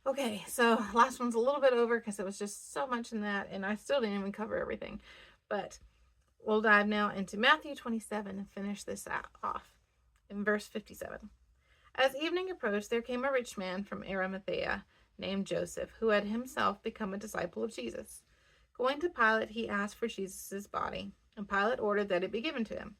Okay, so last one's a little bit over because it was just so much in that, and I still didn't even cover everything. But we'll dive now into Matthew 27 and finish this off in verse 57. As evening approached, there came a rich man from Arimathea named Joseph, who had himself become a disciple of Jesus. Going to Pilate, he asked for Jesus' body, and Pilate ordered that it be given to him.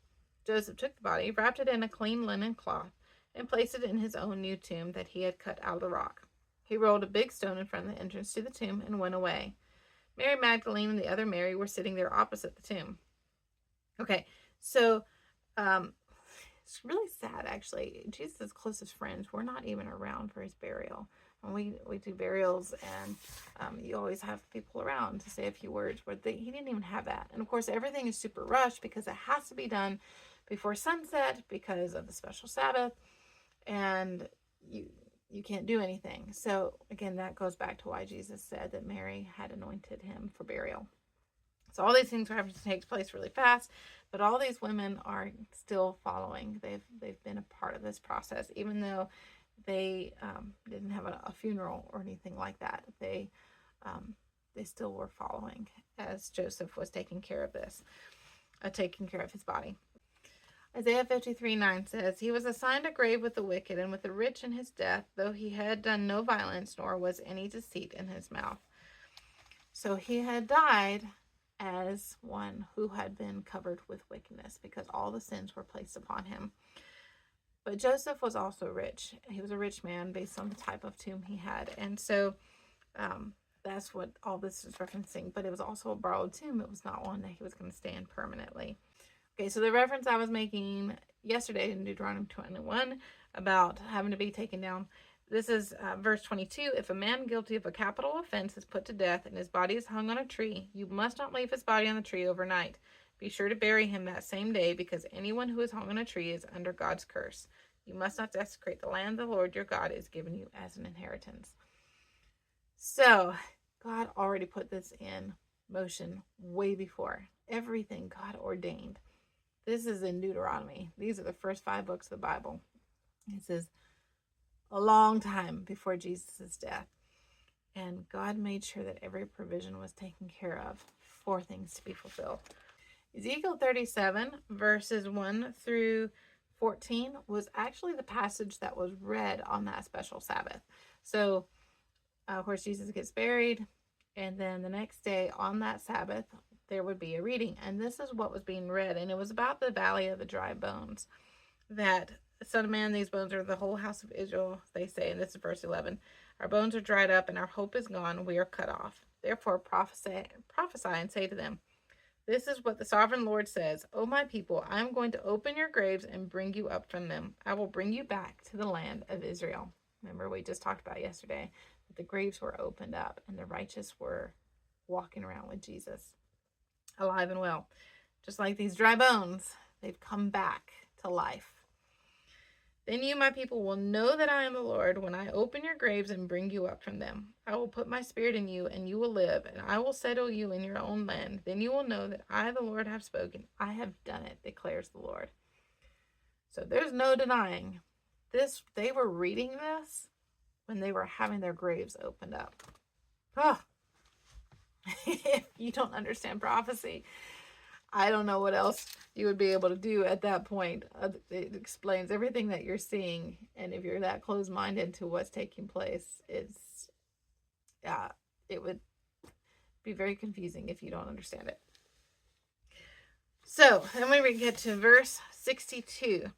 Joseph took the body, wrapped it in a clean linen cloth, and placed it in his own new tomb that he had cut out of the rock. He rolled a big stone in front of the entrance to the tomb and went away. Mary Magdalene and the other Mary were sitting there opposite the tomb. Okay, so um, it's really sad, actually. Jesus' closest friends were not even around for his burial. And we do burials, and you always have people around to say a few words. But he didn't even have that. And of course, everything is super rushed because it has to be done before sunset because of the special Sabbath, and you can't do anything. So again, that goes back to why Jesus said that Mary had anointed him for burial. So all these things are having to take place really fast, but all these women are still following. They've been a part of this process, even though they didn't have a funeral or anything like that. They still were following as Joseph was taking care of this, taking care of his body. Isaiah 53:9 says, He was assigned a grave with the wicked and with the rich in his death, though he had done no violence, nor was any deceit in his mouth. So he had died as one who had been covered with wickedness because all the sins were placed upon him. But Joseph was also rich. He was a rich man based on the type of tomb he had. And so that's what all this is referencing. But it was also a borrowed tomb. It was not one that he was going to stay in permanently. Okay, so the reference I was making yesterday in Deuteronomy 21 about having to be taken down, this is verse 22. If a man guilty of a capital offense is put to death and his body is hung on a tree, you must not leave his body on the tree overnight. Be sure to bury him that same day, because anyone who is hung on a tree is under God's curse. You must not desecrate the land the Lord your God is giving you as an inheritance. So God already put this in motion way before. Everything God ordained. This is in Deuteronomy. These are the first 5 books of the Bible. It says a long time before Jesus' death. And God made sure that every provision was taken care of for things to be fulfilled. Ezekiel 37, verses 1 through 14, was actually the passage that was read on that special Sabbath. So, of course, Jesus gets buried, and then the next day on that Sabbath, there would be a reading. And this is what was being read. And it was about the valley of the dry bones. That, Son of man, these bones are the whole house of Israel, they say. And this is verse 11. Our bones are dried up, and our hope is gone. We are cut off. Therefore prophesy and say to them, This is what the sovereign Lord says. O my people, I am going to open your graves and bring you up from them. I will bring you back to the land of Israel. Remember, we just talked about yesterday that the graves were opened up and the righteous were walking around with Jesus, alive and well. Just like these dry bones, they've come back to life. Then you, my people, will know that I am the Lord when I open your graves and bring you up from them. I will put my spirit in you, and you will live, and I will settle you in your own land. Then you will know that I, the Lord, have spoken. I have done it, declares the Lord. So there's no denying this. They were reading this when they were having their graves opened up. Oh, if you don't understand prophecy, I don't know what else you would be able to do at that point. It explains everything that you're seeing. And if you're that closed-minded to what's taking place, it would be very confusing if you don't understand it. So then we get to verse 62.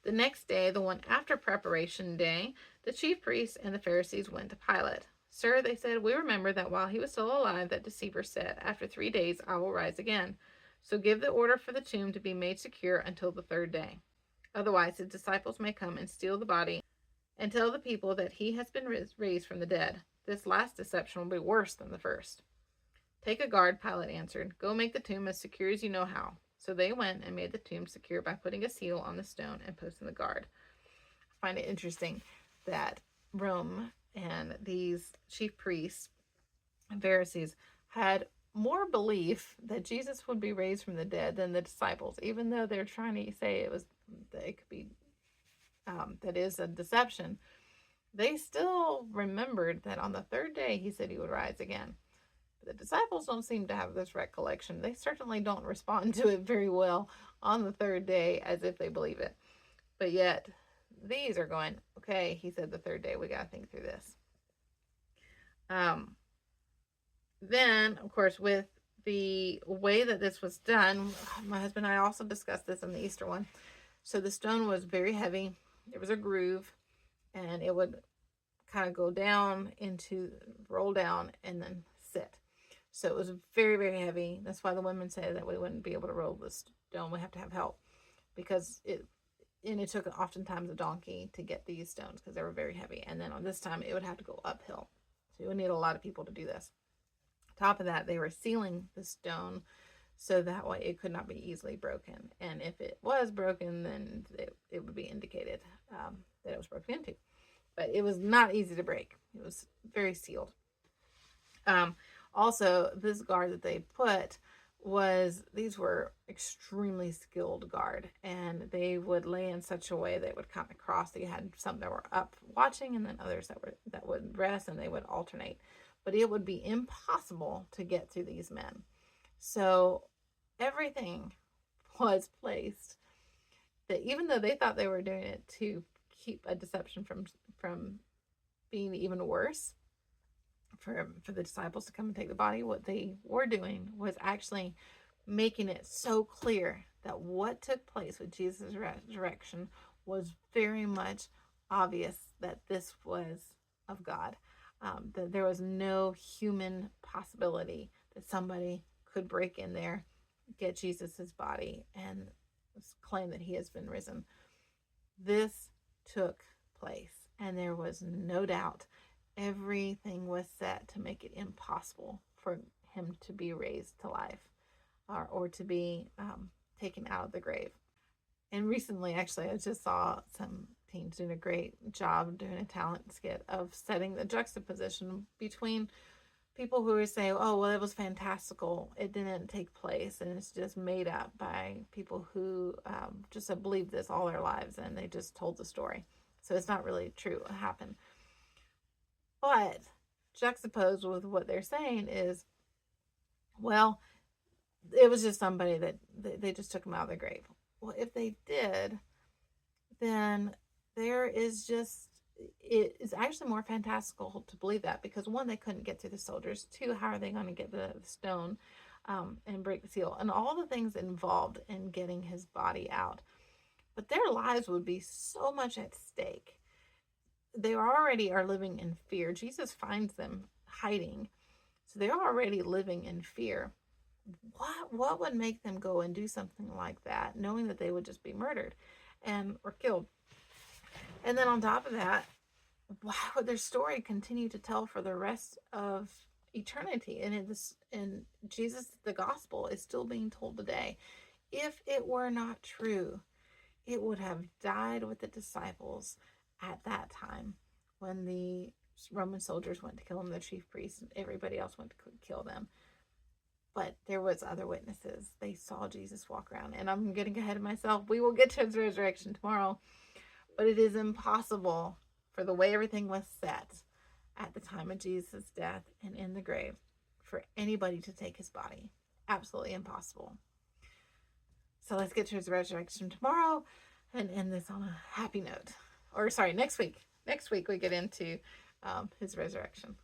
The next day, the one after preparation day, the chief priests and the Pharisees went to Pilate. Sir, they said, we remember that while he was still alive, that deceiver said, After 3 days I will rise again. So give the order for the tomb to be made secure until the 3rd day. Otherwise, his disciples may come and steal the body and tell the people that he has been raised from the dead. This last deception will be worse than the first. Take a guard, Pilate answered. Go make the tomb as secure as you know how. So they went and made the tomb secure by putting a seal on the stone and posting the guard. I find it interesting that Rome and these chief priests and Pharisees had more belief that Jesus would be raised from the dead than the disciples, even though they're trying to say it could be that is a deception. they still remembered that on the third day he said he would rise again. But the disciples don't seem to have this recollection. They certainly don't respond to it very well on the third day as if they believe it. But yet, these are going, okay, he said the third day, we got to think through this. Then, of course, with the way that this was done, my husband and I also discussed this in the Easter one. So the stone was very heavy. There was a groove, and it would kind of go down into, roll down, and then sit. So it was very, very heavy. That's why the women say that we wouldn't be able to roll the stone. We have to have help, because it took oftentimes a donkey to get these stones because they were very heavy. And then on this time, it would have to go uphill. So you would need a lot of people to do this. Top of that, they were sealing the stone so that way it could not be easily broken. And if it was broken, then it would be indicated that it was broken into. But it was not easy to break. It was very sealed. Also, this guard that they put these were extremely skilled guard, and they would lay in such a way that it would kind of cross. You had some that were up watching, and then others that would rest, and they would alternate. But it would be impossible to get through these men. So everything was placed that, even though they thought they were doing it to keep a deception from being even worse, for the disciples to come and take the body, what they were doing was actually making it so clear that what took place with Jesus' resurrection was very much obvious that this was of God. That there was no human possibility that somebody could break in there, get Jesus's body, and claim that he has been risen. This took place, and there was no doubt. Everything was set to make it impossible for him to be raised to life, or to be taken out of the grave. And recently, actually, I just saw some teens doing a great job doing a talent skit of setting the juxtaposition between people who are saying, oh, well, it was fantastical, it didn't take place, and it's just made up by people who just have believed this all their lives, and they just told the story. So it's not really true what happened. But juxtaposed with what they're saying is, well, it was just somebody that they just took him out of the grave. Well, if they did, then there is just, it is actually more fantastical to believe that, because one, they couldn't get through the soldiers. Two, how are they going to get the stone and break the seal, and all the things involved in getting his body out? But their lives would be so much at stake. They already are living in fear. Jesus finds them hiding, so they're already living in fear. What would make them go and do something like that, knowing that they would just be murdered or killed? And then on top of that, why would their story continue to tell for the rest of eternity? And Jesus, the gospel, is still being told today. If it were not true, it would have died with the disciples at that time when the Roman soldiers went to kill him, the chief priests, and everybody else went to kill them. But there was other witnesses. They saw Jesus walk around. And I'm getting ahead of myself. We will get to his resurrection tomorrow. But it is impossible, for the way everything was set at the time of Jesus' death and in the grave, for anybody to take his body. Absolutely impossible. So let's get to his resurrection tomorrow and end this on a happy note. Or sorry, next week. Next week we get into his resurrection.